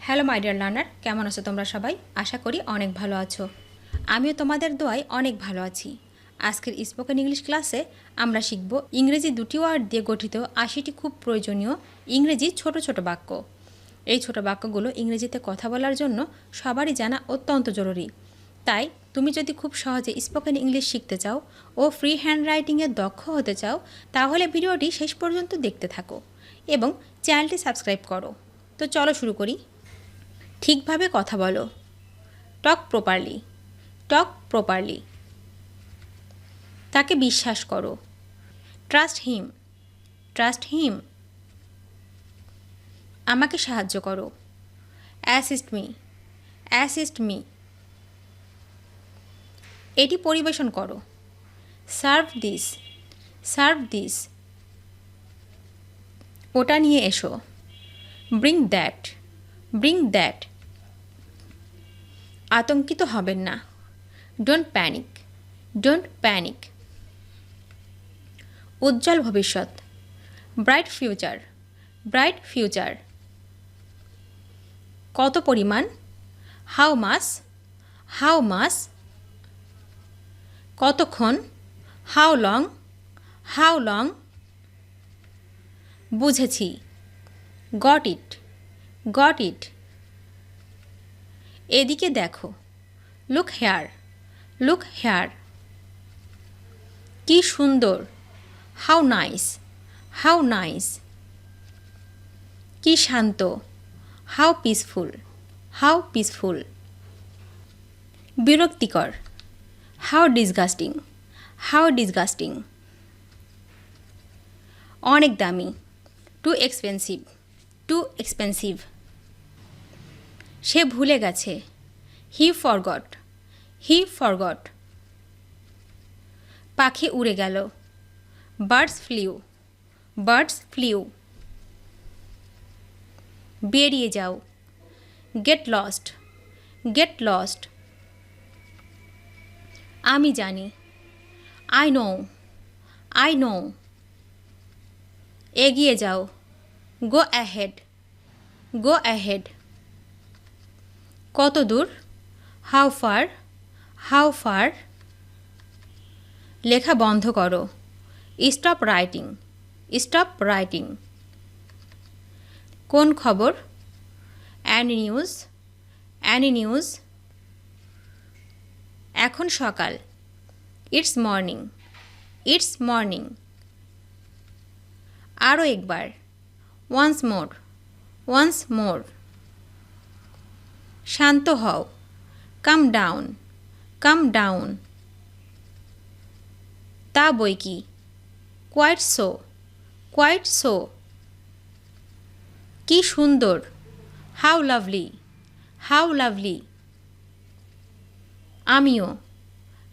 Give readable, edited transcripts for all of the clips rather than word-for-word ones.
Hello my dear learner, কেমন আছো তোমরা সবাই? আশা করি অনেক ভালো আছো। আমিও তোমাদের দোয়ায় অনেক ভালো আছি। আজকের স্পোকেন ইংলিশ ক্লাসে আমরা শিখব ইংরেজি দুটি ওয়ার্ড দিয়ে গঠিত ৮০টি খুব প্রয়োজনীয় ইংরেজি ছোট ছোট বাক্য। এই ছোট বাক্যগুলো ইংরেজিতে কথা বলার জন্য সবারই জানা অত্যন্ত জরুরি। তাই তুমি যদি খুব সহজে স্পোকেন ইংলিশ শিখতে চাও ও ফ্রি হ্যান্ড রাইটিংয়ে দক্ষ হতে চাও, তাহলে ভিডিওটি শেষ পর্যন্ত দেখতে থাকো এবং চ্যানেলটি সাবস্ক্রাইব করো। তো চলো শুরু করি। ঠিকভাবে কথা বলো। Talk properly. Talk properly. তাকে বিশ্বাস করো। Trust him. Trust him. আমাকে সাহায্য করো। Assist me. Assist me. এটি পরিবেশন করো। Serve this. Serve this. ওটা নিয়ে এসো। Bring that. Bring that. আতঙ্কিত হবেন না। Don't panic. Don't panic. উজ্জ্বল ভবিষ্যৎ। Bright future. Bright future. কত পরিমাণ? How much. How much. কতক্ষণ? How long. How long. বুঝেছি। Got it. Got it. এদিকে দেখো। Look here. Look hair. কি সুন্দর। How nice. How nice. কি শান্ত। How peaceful. How peaceful. বিরক্তিকর। How disgusting. How disgusting. অনেক দামি। Too expensive. Too expensive. সে ভুলে গেছে। He forgot. He forgot. পাখি উড়ে গেল। Birds flew. Birds flew. বেরিয়ে যাও। Get lost. Get lost. আমি জানি। I know. I know. এগিয়ে যাও। Go ahead. Go ahead. কত দূর? How far. How far. লেখা বন্ধ করো। Stop writing. Stop writing. কোন খবর? Any news. Any news. এখন সকাল। It's morning. It's morning. আরও একবার। Once more. Once more. শান্ত হও। Calm down. Calm down. তা বই কি। Quite so. Quite so. কি সুন্দর। How lovely. How lovely. আমিও।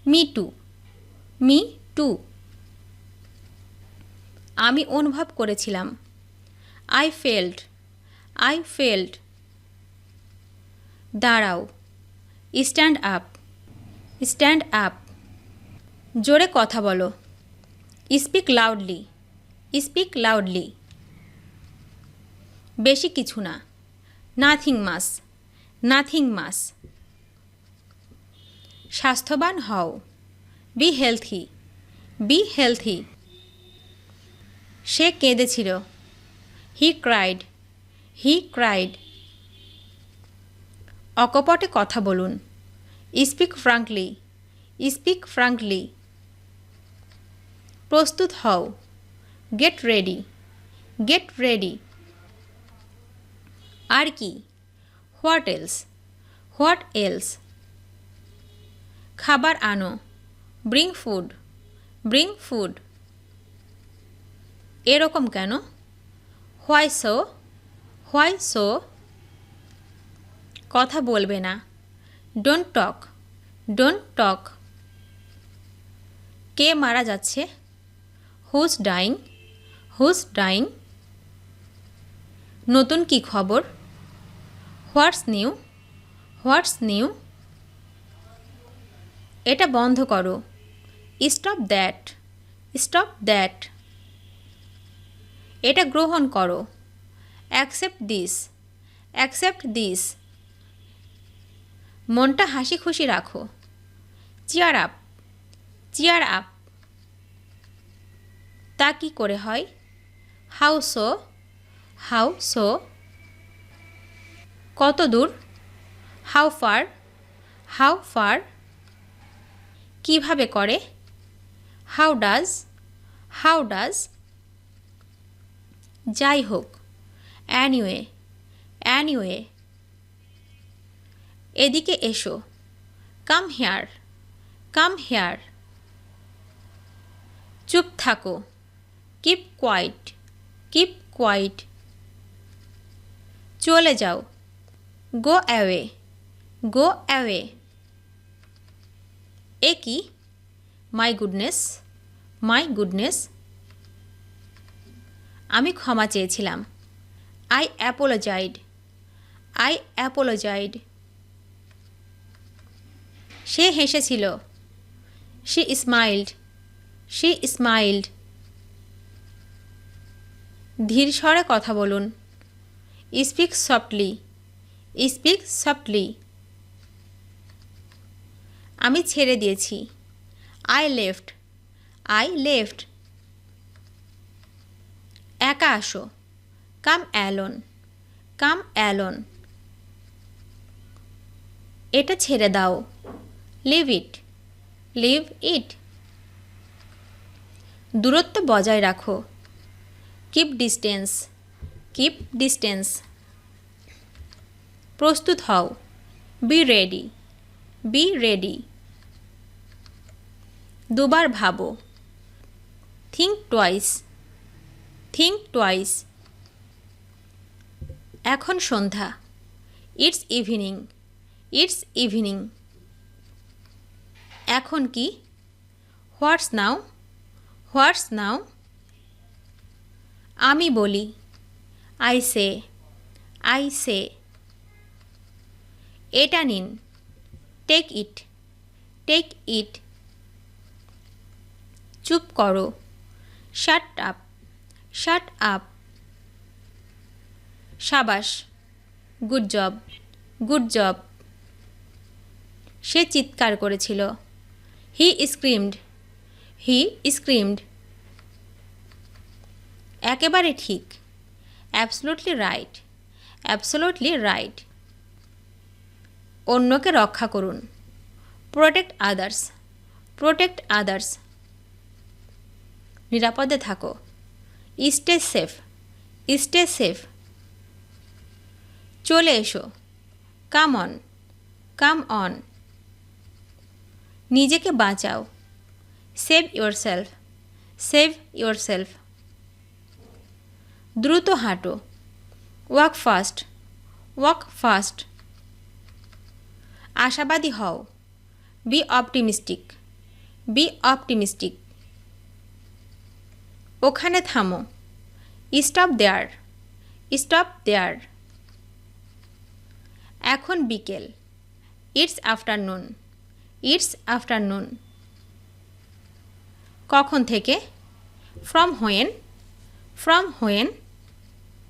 Me too. Me too. আমি অনুভব করেছিলাম। I felt. I felt. দাঁড়াও। Stand up. Stand up. জোরে কথা বলো। Speak loudly. Speak loudly. বেশি কিছু না। Nothing much. Nothing much. স্বাস্থ্যবান হও। B healthy. Be healthy. সে কেঁদেছিল। He cried. He cried. অকপটে কথা বলুন। Speak frankly. Speak frankly. প্রস্তুত হও। Get ready. Get ready. আর কি? What else. What else. খাবার আনো। Bring food. Bring food. এরকম কেন? Why so. Why so. কথা বলবে না। Don't talk. Don't talk. কে মারা যাচ্ছে? Who's dying. Who's dying. নতুন কি খবর? What's new. What's new. এটা বন্ধ করো। Stop that. Stop that. এটা গ্রহণ করো। Accept this. Accept this. মনটা হাসি খুশি রাখো। Cheer up, cheer up. তা কি করে হয়? How so, how so. কত দূর? How far, how far. কিভাবে করে? How does, how does. যাই হোক, অ্যানিওয়ে, অ্যানিওয়ে। এদিকে এসো, কাম হেয়ার, কাম হেয়ার। চুপ থাকো, কিপ কোয়াইট, কিপ কোয়াইট। চলে যাও, গো অ্যাওয়ে, গো অ্যাওয়ে। এ কি? My goodness, my goodness. আমি ক্ষমা চেয়েছিলাম। I apologized, I apologized. সে হেসেছিল। She smiled, she smiled. ধীর স্বরে কথা বলুন। Speak softly, speak softly. আমি ছেড়ে দিয়েছি। I left, I left. একা আসো, কাম অ্যালোন, কাম অ্যালোন। এটা ছেড়ে দাও। Leave it, leave it. দূরত্ব বজায় রাখো। Keep distance, keep distance. প্রস্তুত হও। Be ready, be ready. দুবার ভাবো। Think twice, think twice. এখন সন্ধ্যা। It's evening, it's evening. এখন কি? What's now, what's now. আমি বলি। I say, I say. এটা নিন। Take it, take it. চুপ করো। Shut up, shut up. সাবাস, গুড জব, গুড জব। সে চিৎকার করেছিল। He screamed, he screamed. একেবারে ঠিক। Absolutely right, absolutely right. অন্যকে রক্ষা করুন। Protect others, protect others. নিরাপদে থাকো। Stay safe, stay safe. চলে এসো। Come on, come on. নিজেকে বাঁচাও। Save yourself, save yourself. দ্রুত হাঁটো। Walk fast, walk fast. আশাবাদী হও। B optimistic, B optimistic. ওখানে থামো। স্টপ দেয়ার, স্টপ দেয়ার। এখন বিকেল। It's afternoon, it's afternoon. কখন থেকে? From when, from when.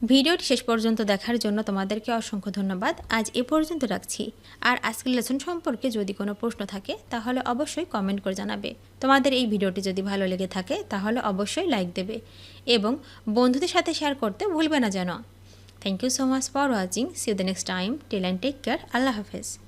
ভিডিওটি শেষ পর্যন্ত দেখার জন্য তোমাদেরকে অসংখ্য ধন্যবাদ। আজ এ পর্যন্ত রাখছি। আর আজকের লেসন সম্পর্কে যদি কোনো প্রশ্ন থাকে তাহলে অবশ্যই কমেন্ট করে জানাবে। তোমাদের এই ভিডিওটি যদি ভালো লেগে থাকে তাহলে অবশ্যই লাইক দেবে এবং বন্ধুদের সাথে শেয়ার করতে ভুলবে না যেন। Thank you so much for watching. See you the next time. Till and take care. আল্লাহ হাফেজ।